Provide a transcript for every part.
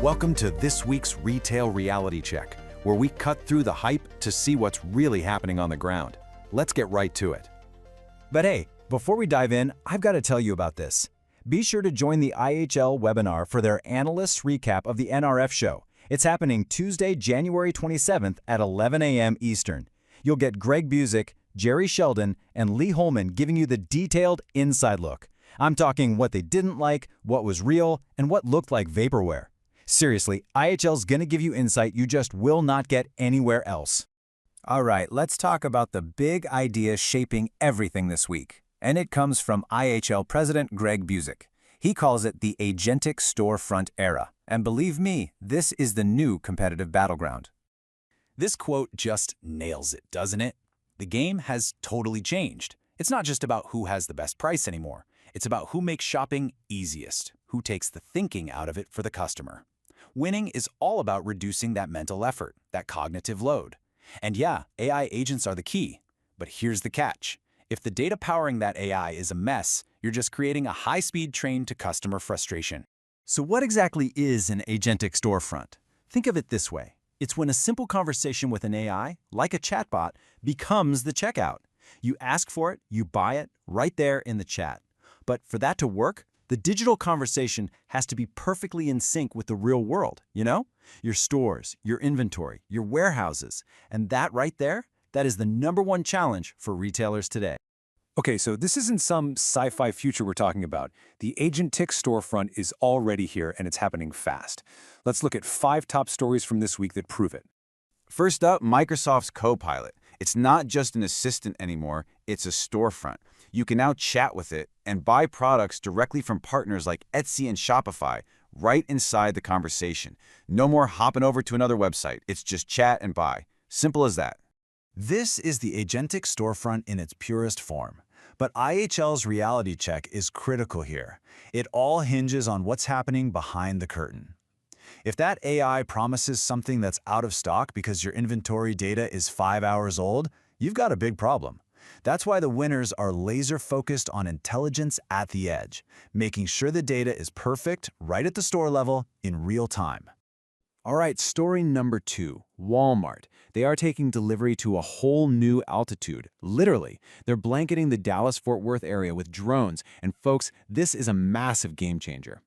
Welcome to this week's Retail Reality Check, where we cut through the hype to see what's really happening on the ground. Let's get right to it. But hey, before we dive in, I've got to tell you about this. Be sure to join the IHL webinar for their Analysts Recap of the NRF show. It's happening Tuesday, January 27th at 11 a.m. Eastern. You'll get Greg Busick, Jerry Sheldon, and Lee Holman giving you the detailed inside look. I'm talking what they didn't like, what was real, and what looked like vaporware. Seriously, IHL's gonna give you insight you just will not get anywhere else. All right, let's talk about the big idea shaping everything this week. And it comes from IHL President Greg Busick. He calls it the Agentic Storefront Era. And believe me, this is the new competitive battleground. This quote just nails it, doesn't it? The game has totally changed. It's not just about who has the best price anymore. It's about who makes shopping easiest, who takes the thinking out of it for the customer. Winning is all about reducing that mental effort, that cognitive load. And yeah, AI agents are the key. But here's the catch. If the data powering that AI is a mess, you're just creating a high-speed train to customer frustration. So what exactly is an agentic storefront? Think of it this way. It's when a simple conversation with an AI, like a chatbot, becomes the checkout. You ask for it, you buy it, right there in the chat. But for that to work, the digital conversation has to be perfectly in sync with the real world, you know? Your stores, your inventory, your warehouses. And that right there, that is the #1 challenge for retailers today. Okay, so this isn't some sci-fi future we're talking about. The Agentic Storefront is already here, and it's happening fast. Let's look at 5 top stories from this week that prove it. First up, Microsoft's Copilot. It's not just an assistant anymore, it's a storefront. You can now chat with it and buy products directly from partners like Etsy and Shopify right inside the conversation. No more hopping over to another website. It's just chat and buy. Simple as that. This is the agentic storefront in its purest form. But IHL's reality check is critical here. It all hinges on what's happening behind the curtain. If that AI promises something that's out of stock because your inventory data is 5 hours old, you've got a big problem. That's why the winners are laser-focused on intelligence at the edge, making sure the data is perfect right at the store level in real time. All right, story number 2, Walmart. They are taking delivery to a whole new altitude. Literally, they're blanketing the Dallas-Fort Worth area with drones. And folks, this is a massive game changer.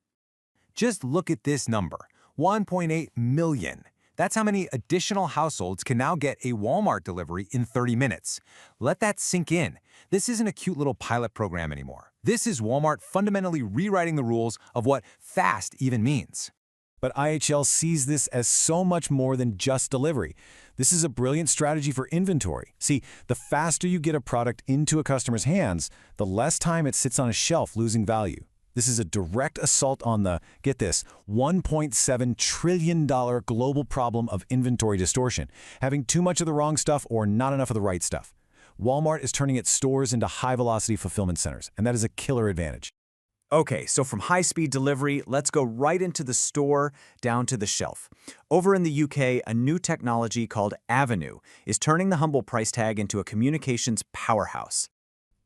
Just look at this number, 1.8 million. That's how many additional households can now get a Walmart delivery in 30 minutes. Let that sink in. This isn't a cute little pilot program anymore. This is Walmart fundamentally rewriting the rules of what fast even means. But IHL sees this as so much more than just delivery. This is a brilliant strategy for inventory. See, the faster you get a product into a customer's hands, the less time it sits on a shelf losing value. This is a direct assault on the, get this, $1.7 trillion global problem of inventory distortion, having too much of the wrong stuff or not enough of the right stuff. Walmart is turning its stores into high-velocity fulfillment centers, and that is a killer advantage. Okay, so from high-speed delivery, let's go right into the store, down to the shelf. Over in the UK, a new technology called Avenue is turning the humble price tag into a communications powerhouse.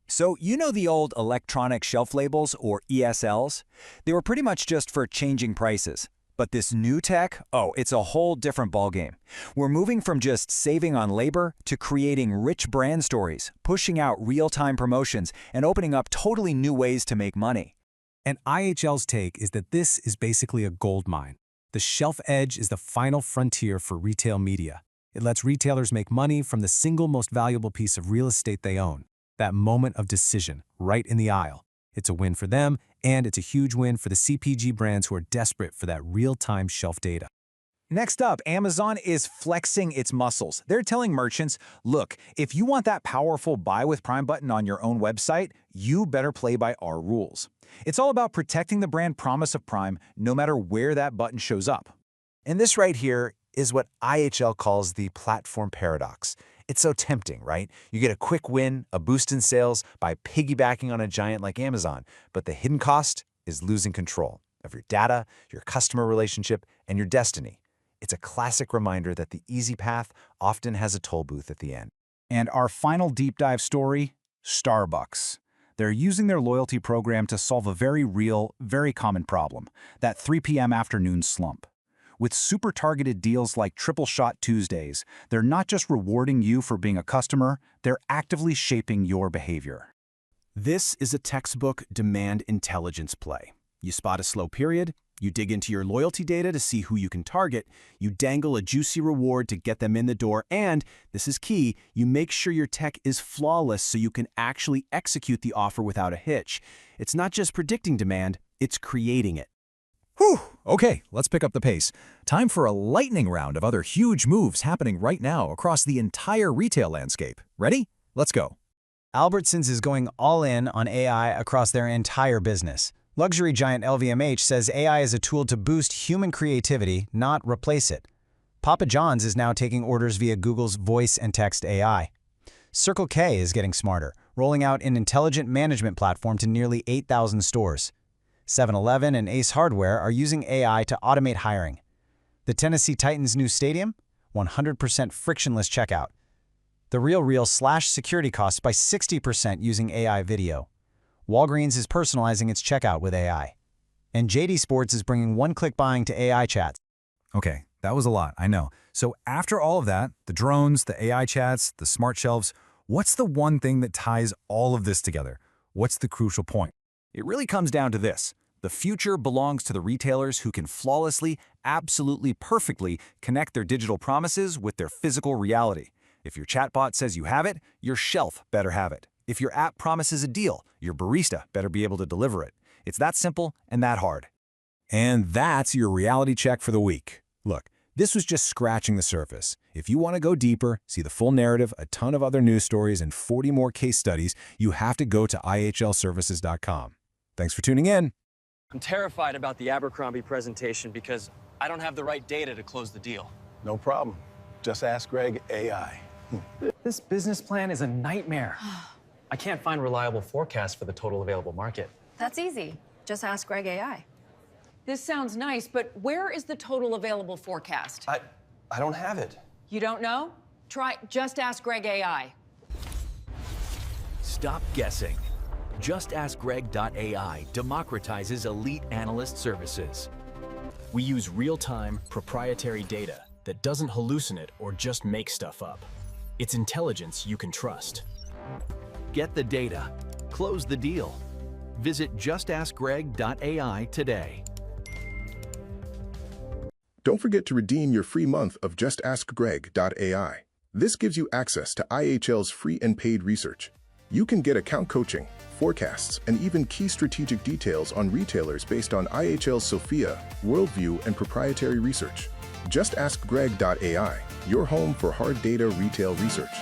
So you know the old electronic shelf labels, or ESLs? They were pretty much just for changing prices. But this new tech, it's a whole different ballgame. We're moving from just saving on labor to creating rich brand stories, pushing out real-time promotions, and opening up totally new ways to make money. And IHL's take is that this is basically a gold mine. The shelf edge is the final frontier for retail media. It lets retailers make money from the single most valuable piece of real estate they own, that moment of decision right in the aisle. It's a win for them, and it's a huge win for the CPG brands who are desperate for that real-time shelf data. Next up, Amazon is flexing its muscles. They're telling merchants, look, if you want that powerful Buy with Prime button on your own website, you better play by our rules. It's all about protecting the brand promise of Prime no matter where that button shows up. And this right here is what IHL calls the platform paradox. It's so tempting, right? You get a quick win, a boost in sales by piggybacking on a giant like Amazon, but the hidden cost is losing control of your data, your customer relationship, and your destiny. It's a classic reminder that the easy path often has a toll booth at the end. And our final deep dive story, Starbucks. They're using their loyalty program to solve a very real, very common problem, that 3 p.m. afternoon slump. With super targeted deals like Triple Shot Tuesdays, they're not just rewarding you for being a customer, they're actively shaping your behavior. This is a textbook demand intelligence play. You spot a slow period, you dig into your loyalty data to see who you can target, you dangle a juicy reward to get them in the door, and, this is key, you make sure your tech is flawless so you can actually execute the offer without a hitch. It's not just predicting demand, it's creating it. Whew, okay, let's pick up the pace. Time for a lightning round of other huge moves happening right now across the entire retail landscape. Ready? Let's go. Albertsons is going all in on AI across their entire business. Luxury giant LVMH says AI is a tool to boost human creativity, not replace it. Papa John's is now taking orders via Google's voice and text AI. Circle K is getting smarter, rolling out an intelligent management platform to nearly 8,000 stores. 7-Eleven and Ace Hardware are using AI to automate hiring. The Tennessee Titans' new stadium? 100% frictionless checkout. The RealReal slashed security costs by 60% using AI video. Walgreens is personalizing its checkout with AI. And JD Sports is bringing one-click buying to AI chats. Okay, that was a lot, I know. So after all of that, the drones, the AI chats, the smart shelves, what's the one thing that ties all of this together? What's the crucial point? It really comes down to this. The future belongs to the retailers who can flawlessly, absolutely perfectly connect their digital promises with their physical reality. If your chatbot says you have it, your shelf better have it. If your app promises a deal, your barista better be able to deliver it. It's that simple and that hard. And that's your reality check for the week. Look, this was just scratching the surface. If you want to go deeper, see the full narrative, a ton of other news stories, and 40 more case studies, you have to go to ihlservices.com. Thanks for tuning in. I'm terrified about the Abercrombie presentation because I don't have the right data to close the deal. No problem. Just ask Greg AI. This business plan is a nightmare. I can't find reliable forecasts for the total available market. That's easy. Just ask Greg AI. This sounds nice, but where is the total available forecast? I don't have it. You don't know? Try Just Ask Greg AI. Stop guessing. JustAskGreg.ai democratizes elite analyst services. We use real-time, proprietary data that doesn't hallucinate or just make stuff up. It's intelligence you can trust. Get the data. Close the deal. Visit JustAskGreg.ai today. Don't forget to redeem your free month of JustAskGreg.ai. This gives you access to IHL's free and paid research. You can get account coaching, forecasts, and even key strategic details on retailers based on IHL's Sophia, Worldview, and proprietary research. JustAskGreg.ai, your home for hard data retail research.